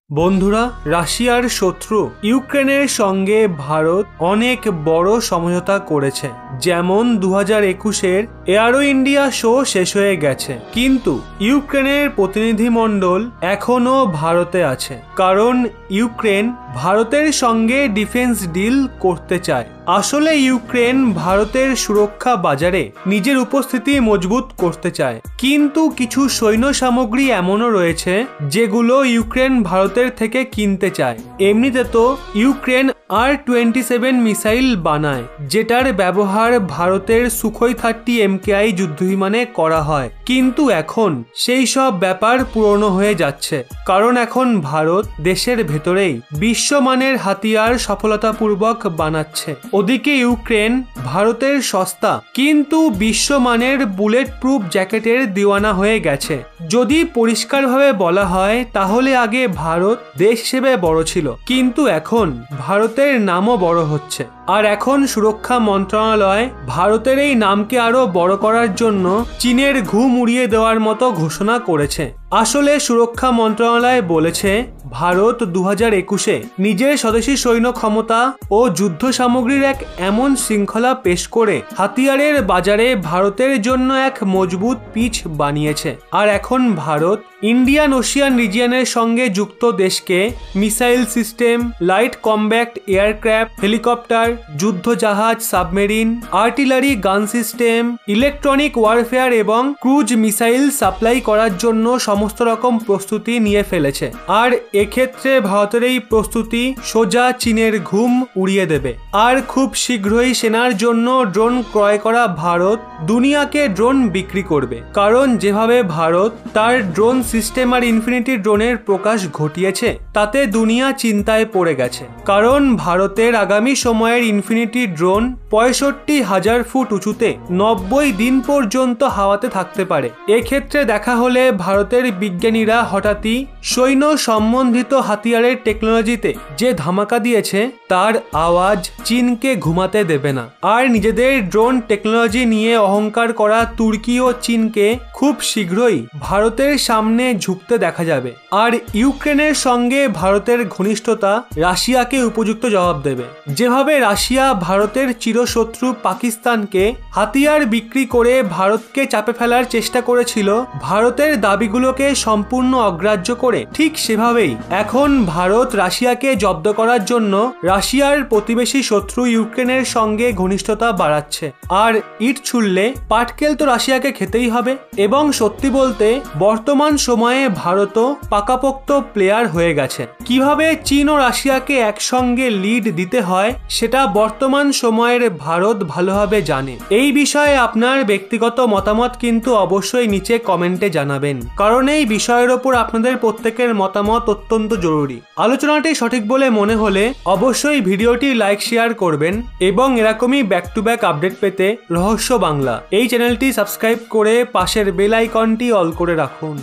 বন্ধুরা, রাশিয়ার শত্রু ইউক্রেনের সঙ্গে ভারত অনেক বড় সমঝোতা করেছে। যেমন 2021-এর এয়ারো ইন্ডিয়া শো শেষ হয়ে গেছে, কিন্তু ইউক্রেনের প্রতিনিধিমণ্ডল এখনো ভারতে আছে, কারণ ইউক্রেন ভারতের সঙ্গে ডিফেন্স ডিল করতে চায়। আসলে ইউক্রেন ভারতের সুরক্ষা বাজারে নিজের উপস্থিতি মজবুত করতে চায়, কিন্তু কিছু সৈন্য সামগ্রী এমনও রয়েছে যেগুলো ইউক্রেন ভারতের থেকে কিনতে চায়। এমনিতে তো ইউক্রেন R-27 মিসাইল বানায়, যেটার ব্যবহার ভারতের সুখোই 30 MKI যুদ্ধবিমানে করা হয়, কিন্তু এখন সেই সব ব্যাপার পুরনো হয়ে যাচ্ছে, কারণ এখন ভারত দেশের ভেতরেই বিশ্বমানের হাতিয়ার সফলতাপূর্বক বানাচ্ছে। ওদিকে ইউক্রেন ভারতের সস্তা কিন্তু বিশ্বমানের বুলেট প্রুফ জ্যাকেটের দিওয়ানা হয়ে গেছে। যদি পরিষ্কারভাবে বলা হয় তাহলে আগে ভারত দেশ হিসেবে বড় ছিল, কিন্তু এখন ভারতের নামও বড় হচ্ছে। আর এখন সুরক্ষা মন্ত্রণালয় ভারতের এই নামকে আরো বড় করার জন্য চীনের ঘুম উড়িয়ে দেওয়ার মতো ঘোষণা করেছে। আসলে সুরক্ষা মন্ত্রণালয় বলেছে, ভারত 2021-এ নিজের স্বদেশী সৈন্য ক্ষমতা ও যুদ্ধ সামগ্রীর এক এমন শৃঙ্খলা পেশ করে হাতিয়ারের বাজারে ভারতের জন্য এক মজবুত পিচ বানিয়েছে। আর এখন ভারত ইন্ডিয়ান ওশিয়ান রিজিয়নের সঙ্গে যুক্ত দেশকে missile system, light combat aircraft, helicopter, যুদ্ধ জাহাজ, সাবমেরিন, আর্টিলারি গান সিস্টেম, ইলেকট্রনিক ওয়ারফেয়ার এবং ক্রুজ মিসাইল সাপ্লাই করার জন্য সমস্ত রকম প্রস্তুতি নিয়ে ফেলেছে। আর এক্ষেত্রে ভারতের এই প্রস্তুতি সোজা চীনের ঘুম উড়িয়ে দেবে। আর খুব শীঘ্রই সেনার জন্য ড্রোন ক্রয় করা ভারত দুনিয়াকে ড্রোন বিক্রি করবে, কারণ যেভাবে ভারত তার ড্রোন সিস্টেম আর ইনফিনিটি ড্রোনের প্রকাশ ঘটিয়েছে তাতে দুনিয়া চিন্তায় পড়ে গেছে। কারণ ভারতের আগামী সময়ের ইনফিনিটি ড্রোন 65,000 ফুট উঁচুতে 90 দিন পর্যন্ত হাওয়াতে থাকতে পারে। এক্ষেত্রে দেখা হলে ভারতের বিজ্ঞানীরা হঠাৎই সৈন্য সম্বন্ধিত হাতিয়ারের টেকনোলজিতে যে ধামাকা দিয়েছে তার আওয়াজ চীনকে ঘুমাতে দেবে না। আর নিজেদের ড্রোন টেকনোলজি নিয়ে অহংকার করা তুর্কি ও চীনকে খুব শীঘ্রই ভারতের সামনে ঝুঁকতে দেখা যাবে। আর ইউক্রেনের সঙ্গে ভারতের ঘনিষ্ঠতা রাশিয়াকে উপযুক্ত জবাব দেবে। যেভাবে রাশিয়া ভারতের চিরশত্রু পাকিস্তানকে হাতিয়ার বিক্রি করে ভারতকে চাপে ফেলার চেষ্টা করেছিল ভারতের দাবিগুলোকে সম্পূর্ণ অগ্রাহ্য করে, ঠিক সেভাবেই এখন ভারত রাশিয়াকে জব্দ করার জন্য রাশিয়ার প্রতিবেশী শত্রু ইউক্রেনের সঙ্গে ঘনিষ্ঠতা বাড়াচ্ছে। আর ইট ছুড়লে পাটকেল তো রাশিয়াকে খেতেই হবে। এবং সত্যি বলতে বর্তমান সময়ে ভারতও পাকাপোক্ত প্লেয়ার হয়ে গেছে। কিভাবে চীন ও রাশিয়াকে একসঙ্গে লিড দিতে হয় সেটা বর্তমান সময়ের ভারত ভালোভাবে জানে। এই বিষয়ে আপনার ব্যক্তিগত মতামত কিন্তু অবশ্যই নিচে কমেন্টে জানাবেন, কারণ এই বিষয়ের ওপর আপনাদের প্রত্যেকের মতামত অত্যন্ত জরুরি। আলোচনাটি সঠিক বলে মনে হলে অবশ্যই ভিডিওটি লাইক শেয়ার করবেন এবং এরকমই ব্যাক টু ব্যাক আপডেট পেতে রহস্য বাংলা এই চ্যানেলটি সাবস্ক্রাইব করে পাশের বেল আইকনটি অল করে রাখুন।